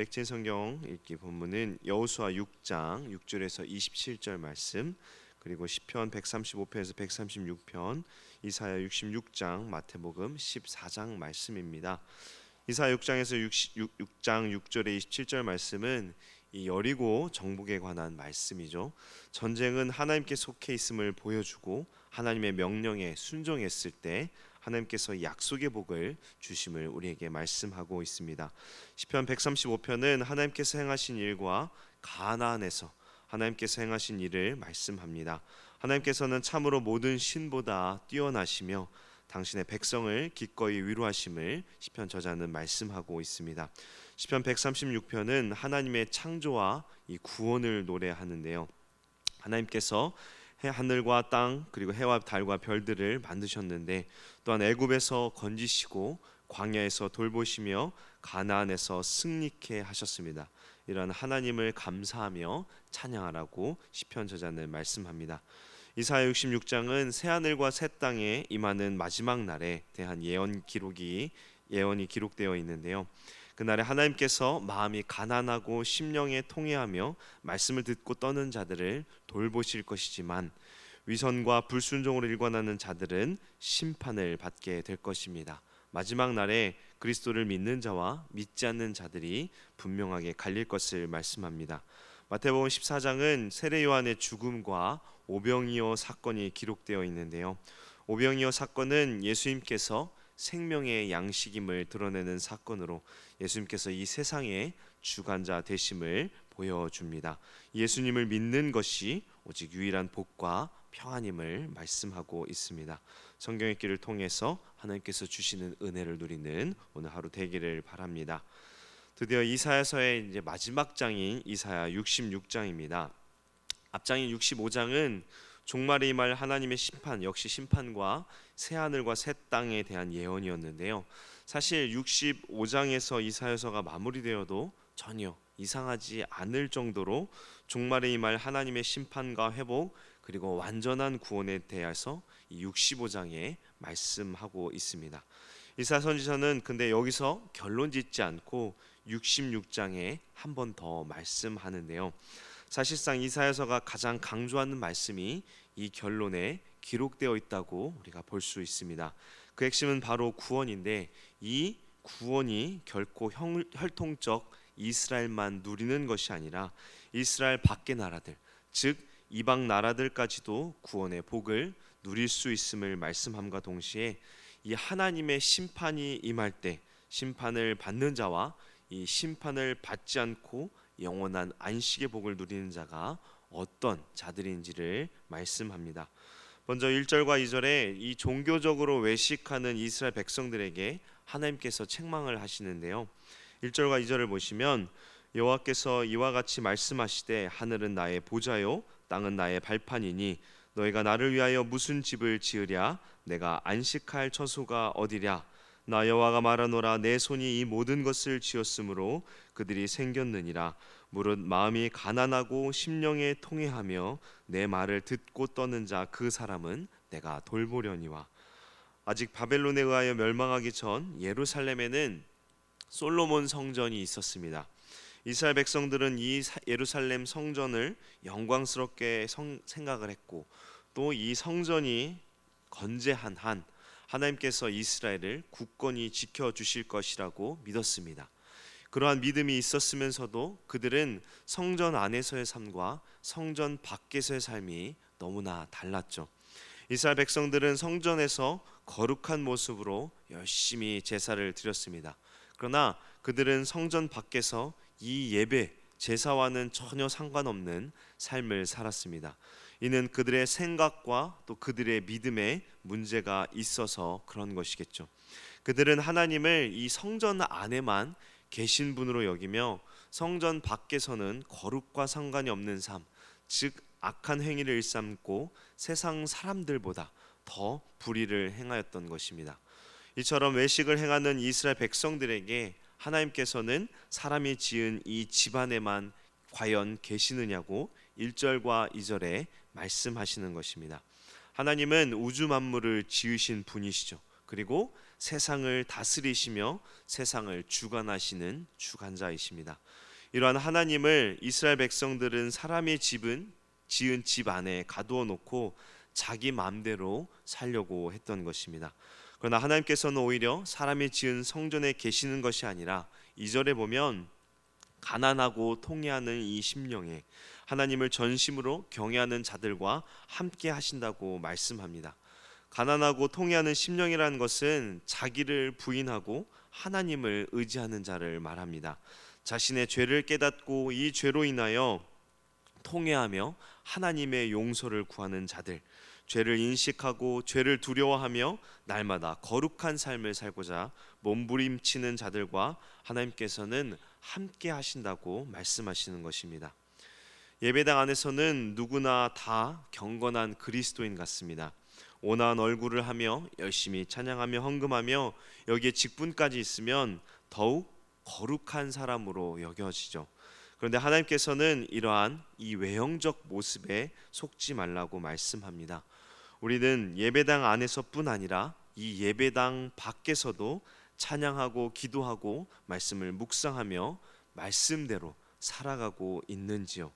백진 성경 읽기 본문은 여호수아 6장 6절에서 27절 말씀, 그리고 시편 135편에서 136편, 이사야 66장, 마태복음 14장 말씀입니다. 이사야 6장에서 6장 6절에 27절 말씀은 이 여리고 정복에 관한 말씀이죠. 전쟁은 하나님께 속해 있음을 보여주고 하나님의 명령에 순종했을 때 하나님께서 약속의 복을 주심을 우리에게 말씀하고 있습니다. 시편 135편은 하나님께서 행하신 일과 가나안에서 하나님께서 행하신 일을 말씀합니다. 하나님께서는 참으로 모든 신보다 뛰어나시며 당신의 백성을 기꺼이 위로하심을 시편 저자는 말씀하고 있습니다. 시편 136편은 하나님의 창조와 이 구원을 노래하는데요. 하나님께서 하늘과 땅 그리고 해와 달과 별들을 만드셨는데, 또한 애굽에서 건지시고 광야에서 돌보시며 가나안에서 승리케 하셨습니다. 이러한 하나님을 감사하며 찬양하라고 시편 저자는 말씀합니다. 이사야 66장은 새 하늘과 새 땅에 임하는 마지막 날에 대한 예언이 기록되어 있는데요. 그날에 하나님께서 마음이 가난하고 심령에 통회하며 말씀을 듣고 떠는 자들을 돌보실 것이지만, 위선과 불순종으로 일관하는 자들은 심판을 받게 될 것입니다. 마지막 날에 그리스도를 믿는 자와 믿지 않는 자들이 분명하게 갈릴 것을 말씀합니다. 마태복음 14장은 세례 요한의 죽음과 오병이어 사건이 기록되어 있는데요. 오병이어 사건은 예수님께서 생명의 양식임을 드러내는 사건으로 예수님께서 이 세상의 주관자 되심을 보여줍니다. 예수님을 믿는 것이 오직 유일한 복과 평안임을 말씀하고 있습니다. 성경의 길을 통해서 하나님께서 주시는 은혜를 누리는 오늘 하루 되기를 바랍니다. 드디어 이사야서의 이제 마지막 장인 이사야 66장입니다. 앞장인 65장은 종말에 임할 하나님의 심판, 역시 심판과 새 하늘과 새 땅에 대한 예언이었는데요. 사실 65장에서 이사야서가 마무리되어도 전혀 이상하지 않을 정도로 종말에 임할 하나님의 심판과 회복 그리고 완전한 구원에 대해서 이 65장에 말씀하고 있습니다. 이사야 선지자는 근데 여기서 결론 짓지 않고 66장에 한 번 더 말씀하는데요. 사실상 이사야서가 가장 강조하는 말씀이 이 결론에 기록되어 있다고 우리가 볼 수 있습니다. 그 핵심은 바로 구원인데, 이 구원이 결코 혈통적 이스라엘만 누리는 것이 아니라 이스라엘 밖의 나라들, 즉 이방 나라들까지도 구원의 복을 누릴 수 있음을 말씀함과 동시에 이 하나님의 심판이 임할 때 심판을 받는 자와 이 심판을 받지 않고 영원한 안식의 복을 누리는 자가 어떤 자들인지를 말씀합니다. 먼저 1절과 2절에 이 종교적으로 외식하는 이스라엘 백성들에게 하나님께서 책망을 하시는데요. 1절과 2절을 보시면 여호와께서 이와 같이 말씀하시되 하늘은 나의 보좌요 땅은 나의 발판이니 너희가 나를 위하여 무슨 집을 지으랴? 내가 안식할 처소가 어디랴? 나 여호와가 말하노라. 내 손이 이 모든 것을 지었으므로 그들이 생겼느니라. 무릇 마음이 가난하고 심령에 통회하며 내 말을 듣고 떠는 자 그 사람은 내가 돌보려니와. 아직 바벨론에 의하여 멸망하기 전 예루살렘에는 솔로몬 성전이 있었습니다. 이스라엘 백성들은 이 예루살렘 성전을 영광스럽게 생각을 했고, 또 이 성전이 건재한 한 하나님께서 이스라엘을 굳건히 지켜주실 것이라고 믿었습니다. 그러한 믿음이 있었으면서도 그들은 성전 안에서의 삶과 성전 밖에서의 삶이 너무나 달랐죠. 이스라엘 백성들은 성전에서 거룩한 모습으로 열심히 제사를 드렸습니다. 그러나 그들은 성전 밖에서 이 예배, 제사와는 전혀 상관없는 삶을 살았습니다. 이는 그들의 생각과 또 그들의 믿음에 문제가 있어서 그런 것이겠죠. 그들은 하나님을 이 성전 안에만 계신 분으로 여기며 성전 밖에서는 거룩과 상관이 없는 삶, 즉 악한 행위를 일삼고 세상 사람들보다 더 불의를 행하였던 것입니다. 이처럼 외식을 행하는 이스라엘 백성들에게 하나님께서는 사람이 지은 이 집안에만 과연 계시느냐고 1절과 2절에 말씀하시는 것입니다. 하나님은 우주 만물을 지으신 분이시죠. 그리고 세상을 다스리시며 세상을 주관하시는 주관자이십니다. 이러한 하나님을 이스라엘 백성들은 사람의 지은 집 안에 가두어 놓고 자기 마음대로 살려고 했던 것입니다. 그러나 하나님께서는 오히려 사람이 지은 성전에 계시는 것이 아니라 2절에 보면 가난하고 통회하는 이 심령에 하나님을 전심으로 경외하는 자들과 함께 하신다고 말씀합니다. 가난하고 통회하는 심령이라는 것은 자기를 부인하고 하나님을 의지하는 자를 말합니다. 자신의 죄를 깨닫고 이 죄로 인하여 통회하며 하나님의 용서를 구하는 자들, 죄를 인식하고 죄를 두려워하며 날마다 거룩한 삶을 살고자 몸부림치는 자들과 하나님께서는 함께 하신다고 말씀하시는 것입니다. 예배당 안에서는 누구나 다 경건한 그리스도인 같습니다. 온화한 얼굴을 하며 열심히 찬양하며 헌금하며 여기에 직분까지 있으면 더욱 거룩한 사람으로 여겨지죠. 그런데 하나님께서는 이러한 이 외형적 모습에 속지 말라고 말씀합니다. 우리는 예배당 안에서뿐 아니라 이 예배당 밖에서도 찬양하고 기도하고 말씀을 묵상하며 말씀대로 살아가고 있는지요.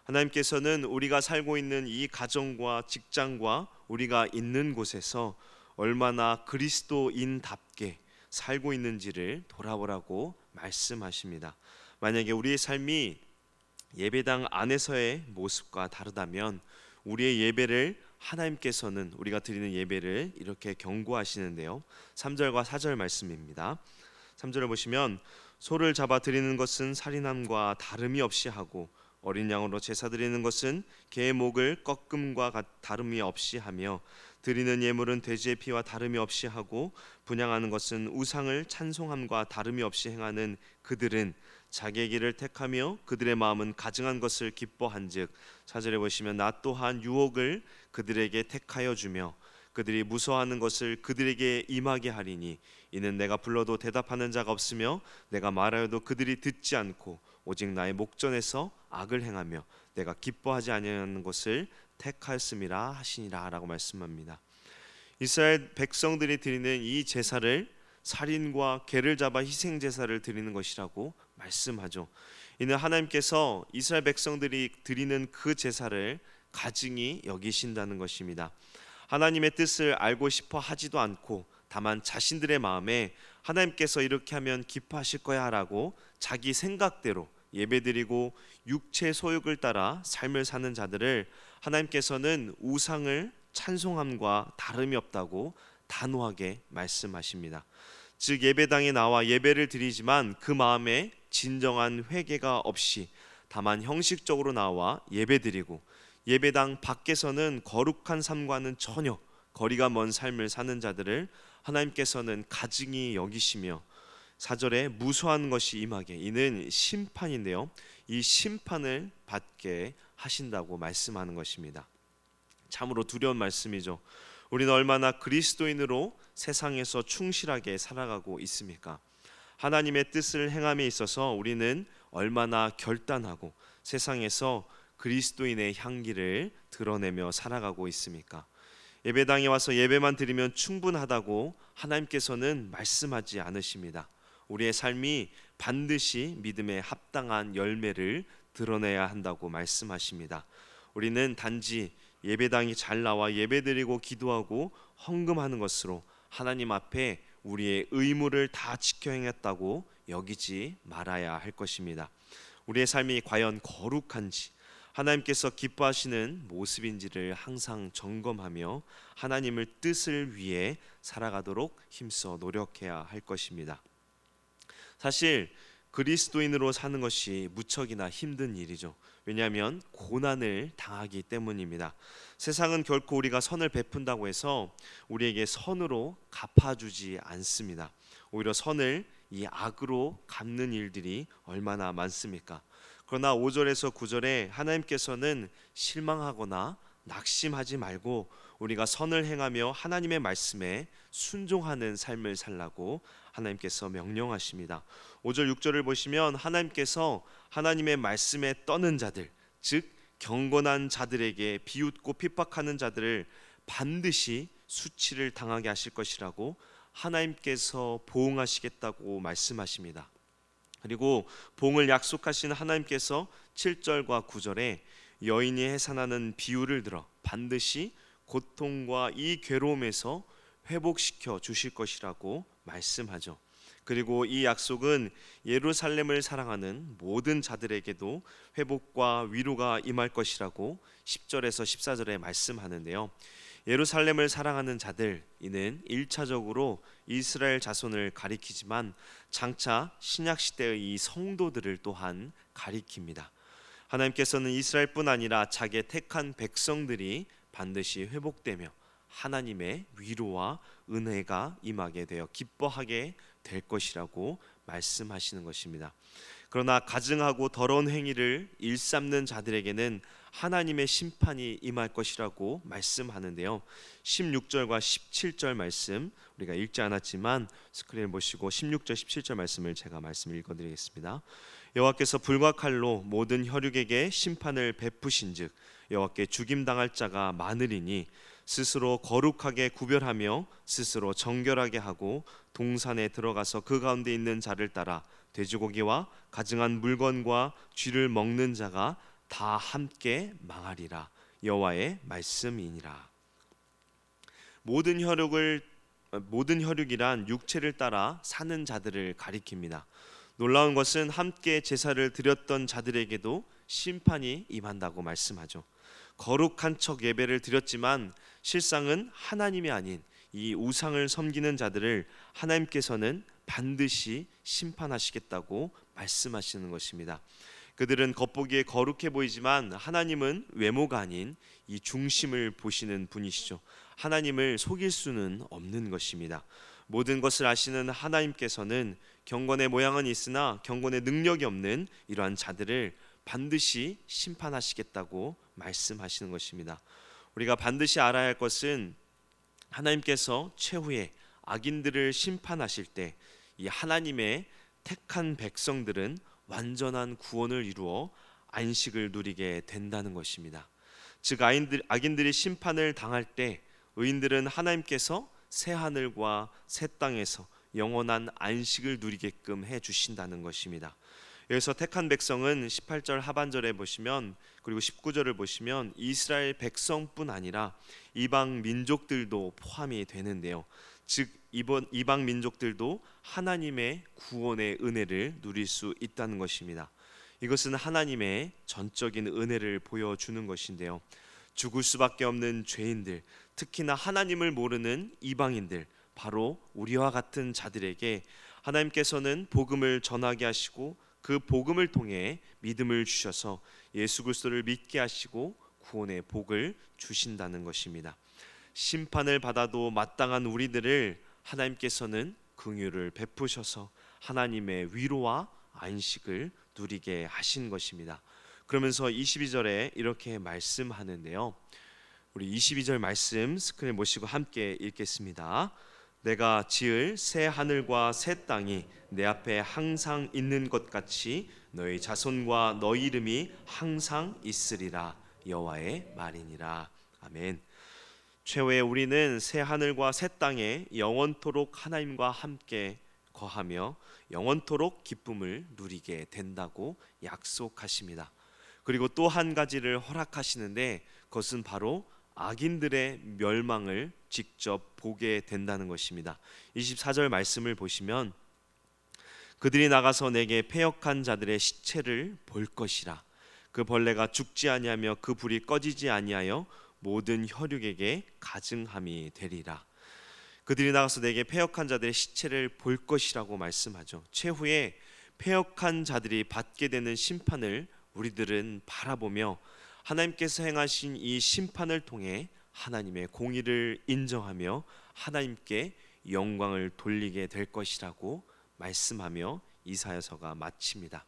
하나님께서는 우리가 살고 있는 이 가정과 직장과 우리가 있는 곳에서 얼마나 그리스도인답게 살고 있는지를 돌아보라고 말씀하십니다. 만약에 우리의 삶이 예배당 안에서의 모습과 다르다면 우리의 예배를 하나님께서는 우리가 드리는 예배를 이렇게 경고하시는데요. 3절과 4절 말씀입니다. 3절을 보시면 소를 잡아 드리는 것은 살인함과 다름이 없이 하고 어린 양으로 제사 드리는 것은 개의 목을 꺾음과 다름이 없이 하며 드리는 예물은 돼지의 피와 다름이 없이 하고 분향하는 것은 우상을 찬송함과 다름이 없이 행하는 그들은 자기의 길을 택하며 그들의 마음은 가증한 것을 기뻐한즉 4절에 보시면 나 또한 유혹을 그들에게 택하여 주며 그들이 무서워하는 것을 그들에게 임하게 하리니 이는 내가 불러도 대답하는 자가 없으며 내가 말하여도 그들이 듣지 않고 오직 나의 목전에서 악을 행하며 내가 기뻐하지 아니하는 것을 택하였음이라 하시니라 라고 말씀합니다. 이스라엘 백성들이 드리는 이 제사를 살인과 개를 잡아 희생 제사를 드리는 것이라고 말씀하죠. 이는 하나님께서 이스라엘 백성들이 드리는 그 제사를 가증히 여기신다는 것입니다. 하나님의 뜻을 알고 싶어 하지도 않고 다만 자신들의 마음에 하나님께서 이렇게 하면 기뻐하실 거야 라고 자기 생각대로 예배드리고 육체 소욕을 따라 삶을 사는 자들을 하나님께서는 우상을 찬송함과 다름이 없다고 단호하게 말씀하십니다. 즉 예배당에 나와 예배를 드리지만 그 마음에 진정한 회개가 없이 다만 형식적으로 나와 예배드리고 예배당 밖에서는 거룩한 삶과는 전혀 거리가 먼 삶을 사는 자들을 하나님께서는 가증히 여기시며 4절에 무수한 것이 임하게 이는 심판인데요. 이 심판을 받게 하신다고 말씀하는 것입니다. 참으로 두려운 말씀이죠. 우리는 얼마나 그리스도인으로 세상에서 충실하게 살아가고 있습니까? 하나님의 뜻을 행함에 있어서 우리는 얼마나 결단하고 세상에서 그리스도인의 향기를 드러내며 살아가고 있습니까? 예배당에 와서 예배만 드리면 충분하다고 하나님께서는 말씀하지 않으십니다. 우리의 삶이 반드시 믿음에 합당한 열매를 드러내야 한다고 말씀하십니다. 우리는 단지 예배당이 잘 나와 예배드리고 기도하고 헌금하는 것으로 하나님 앞에 우리의 의무를 다 지켜 행했다고 여기지 말아야 할 것입니다. 우리의 삶이 과연 거룩한지 하나님께서 기뻐하시는 모습인지를 항상 점검하며 하나님의 뜻을 위해 살아가도록 힘써 노력해야 할 것입니다. 사실 그리스도인으로 사는 것이 무척이나 힘든 일이죠. 왜냐하면 고난을 당하기 때문입니다. 세상은 결코 우리가 선을 베푼다고 해서 우리에게 선으로 갚아주지 않습니다. 오히려 선을 이 악으로 갚는 일들이 얼마나 많습니까? 그러나 5절에서 9절에 하나님께서는 실망하거나 낙심하지 말고 우리가 선을 행하며 하나님의 말씀에 순종하는 삶을 살라고 하나님께서 명령하십니다. 5절 6절을 보시면 하나님께서 하나님의 말씀에 떠는 자들, 즉 경건한 자들에게 비웃고 핍박하는 자들을 반드시 수치를 당하게 하실 것이라고 하나님께서 보응하시겠다고 말씀하십니다. 그리고 보응을 약속하신 하나님께서 7절과 9절에 여인이 해산하는 비유를 들어 반드시 고통과 이 괴로움에서 회복시켜 주실 것이라고 말씀하죠. 그리고 이 약속은 예루살렘을 사랑하는 모든 자들에게도 회복과 위로가 임할 것이라고 10절에서 14절에 말씀하는데요. 예루살렘을 사랑하는 자들, 이는 1차적으로 이스라엘 자손을 가리키지만 장차 신약 시대의 이 성도들을 또한 가리킵니다. 하나님께서는 이스라엘뿐 아니라 자기의 택한 백성들이 반드시 회복되며 하나님의 위로와 은혜가 임하게 되어 기뻐하게 될 것이라고 말씀하시는 것입니다. 그러나 가증하고 더러운 행위를 일삼는 자들에게는 하나님의 심판이 임할 것이라고 말씀하는데요. 16절과 17절 말씀 우리가 읽지 않았지만 스크린을 보시고 16절 17절 말씀을 제가 말씀을 읽어드리겠습니다. 여호와께서 불과 칼로 모든 혈육에게 심판을 베푸신즉 여호와께 죽임당할 자가 많으리니 스스로 거룩하게 구별하며 스스로 정결하게 하고 동산에 들어가서 그 가운데 있는 자를 따라 돼지고기와 가증한 물건과 쥐를 먹는 자가 다 함께 망하리라. 여호와의 말씀이니라. 모든 혈육이란 육체를 따라 사는 자들을 가리킵니다. 놀라운 것은 함께 제사를 드렸던 자들에게도 심판이 임한다고 말씀하죠. 거룩한 척 예배를 드렸지만 실상은 하나님이 아닌 이 우상을 섬기는 자들을 하나님께서는 반드시 심판하시겠다고 말씀하시는 것입니다. 그들은 겉보기에 거룩해 보이지만 하나님은 외모가 아닌 이 중심을 보시는 분이시죠. 하나님을 속일 수는 없는 것입니다. 모든 것을 아시는 하나님께서는 경건의 모양은 있으나 경건의 능력이 없는 이러한 자들을 반드시 심판하시겠다고 말씀하시는 것입니다. 우리가 반드시 알아야 할 것은 하나님께서 최후에 악인들을 심판하실 때 이 하나님의 택한 백성들은 완전한 구원을 이루어 안식을 누리게 된다는 것입니다. 즉 악인들이 심판을 당할 때 의인들은 하나님께서 새 하늘과 새 땅에서 영원한 안식을 누리게끔 해 주신다는 것입니다. 여기서 택한 백성은 18절 하반절에 보시면 그리고 19절을 보시면 이스라엘 백성뿐 아니라 이방 민족들도 포함이 되는데요. 즉 이방 민족들도 하나님의 구원의 은혜를 누릴 수 있다는 것입니다. 이것은 하나님의 전적인 은혜를 보여주는 것인데요. 죽을 수밖에 없는 죄인들, 특히나 하나님을 모르는 이방인들, 바로 우리와 같은 자들에게 하나님께서는 복음을 전하게 하시고 그 복음을 통해 믿음을 주셔서 예수 그리스도를 믿게 하시고 구원의 복을 주신다는 것입니다. 심판을 받아도 마땅한 우리들을 하나님께서는 긍휼을 베푸셔서 하나님의 위로와 안식을 누리게 하신 것입니다. 그러면서 22절에 이렇게 말씀하는데요. 우리 22절 말씀 스크린 보시고 함께 읽겠습니다. 내가 지을 새 하늘과 새 땅이 내 앞에 항상 있는 것 같이 너희 자손과 너희 이름이 항상 있으리라. 여호와의 말이니라. 아멘. 최후에 우리는 새 하늘과 새 땅에 영원토록 하나님과 함께 거하며 영원토록 기쁨을 누리게 된다고 약속하십니다. 그리고 또 한 가지를 허락하시는데 그것은 바로 악인들의 멸망을 직접 보게 된다는 것입니다. 24절 말씀을 보시면 그들이 나가서 내게 패역한 자들의 시체를 볼 것이라. 그 벌레가 죽지 아니하며 그 불이 꺼지지 아니하여 모든 혈육에게 가증함이 되리라. 그들이 나가서 내게 패역한 자들의 시체를 볼 것이라고 말씀하죠. 최후에 패역한 자들이 받게 되는 심판을 우리들은 바라보며 하나님께서 행하신 이 심판을 통해 하나님의 공의를 인정하며 하나님께 영광을 돌리게 될 것이라고 말씀하며 이사야서가 마칩니다.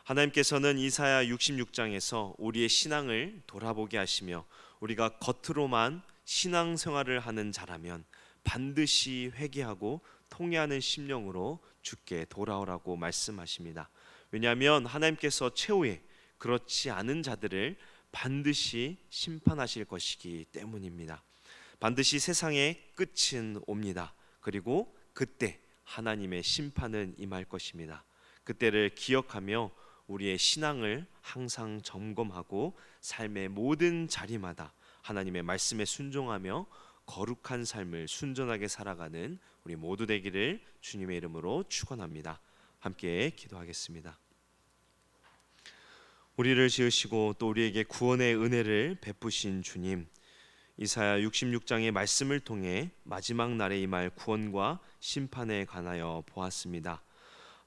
하나님께서는 이사야 66장에서 우리의 신앙을 돌아보게 하시며 우리가 겉으로만 신앙생활을 하는 자라면 반드시 회개하고 통회하는 심령으로 주께 돌아오라고 말씀하십니다. 왜냐하면 하나님께서 최후에 그렇지 않은 자들을 반드시 심판하실 것이기 때문입니다. 반드시 세상의 끝은 옵니다. 그리고 그때 하나님의 심판은 임할 것입니다. 그때를 기억하며 우리의 신앙을 항상 점검하고 삶의 모든 자리마다 하나님의 말씀에 순종하며 거룩한 삶을 순전하게 살아가는 우리 모두 되기를 주님의 이름으로 축원합니다. 함께 기도하겠습니다. 우리를 지으시고 또 우리에게 구원의 은혜를 베푸신 주님, 이사야 66장의 말씀을 통해 마지막 날에 임할 구원과 심판에 관하여 보았습니다.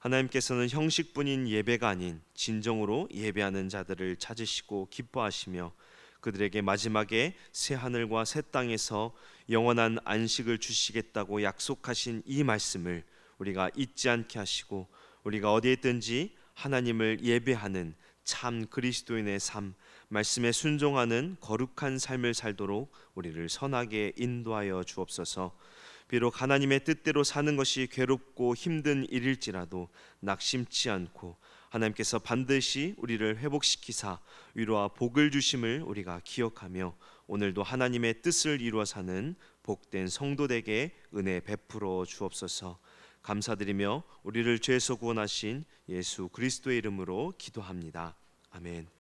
하나님께서는 형식뿐인 예배가 아닌 진정으로 예배하는 자들을 찾으시고 기뻐하시며 그들에게 마지막에 새 하늘과 새 땅에서 영원한 안식을 주시겠다고 약속하신 이 말씀을 우리가 잊지 않게 하시고 우리가 어디에 있든지 하나님을 예배하는 참 그리스도인의 삶, 말씀에 순종하는 거룩한 삶을 살도록 우리를 선하게 인도하여 주옵소서. 비록 하나님의 뜻대로 사는 것이 괴롭고 힘든 일일지라도 낙심치 않고 하나님께서 반드시 우리를 회복시키사 위로와 복을 주심을 우리가 기억하며 오늘도 하나님의 뜻을 이루어 사는 복된 성도되게 은혜 베풀어 주옵소서. 감사드리며 우리를 죄에서 구원하신 예수 그리스도의 이름으로 기도합니다. 아멘.